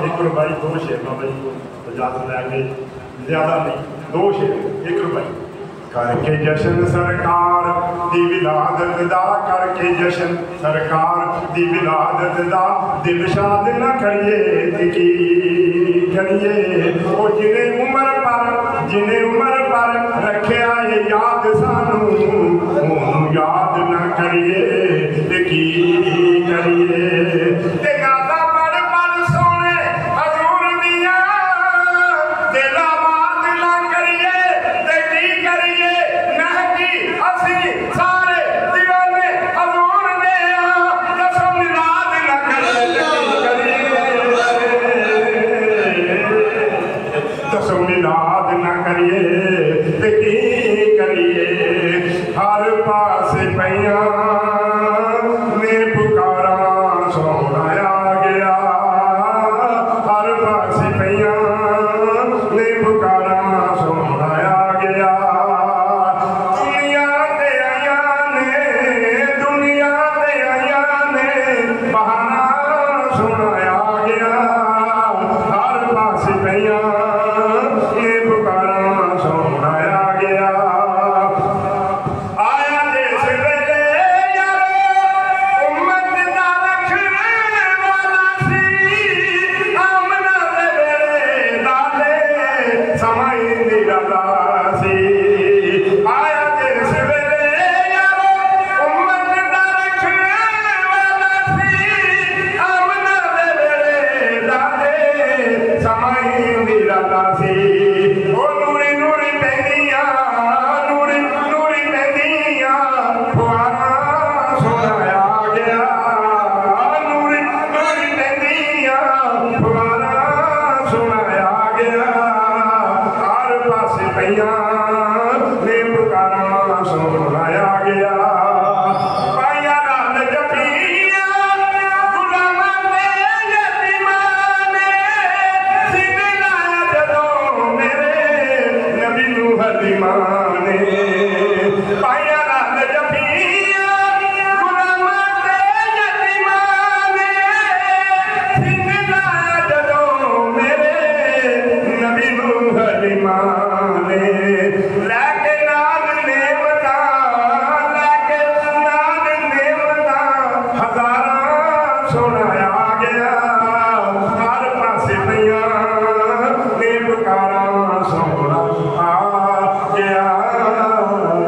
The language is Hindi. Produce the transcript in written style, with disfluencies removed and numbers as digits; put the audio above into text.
एक रुपये दो शेर बाबा जी को इजाजत लैके ज्यादा नहीं, दो शेर एक रुपये करके जशन सरकार दी विलादत दा, करके जशन सरकार दी विलादत दा, दिल शाद न करिए तिकी करिए ओ जिन्हें उम्र पर जिन्हें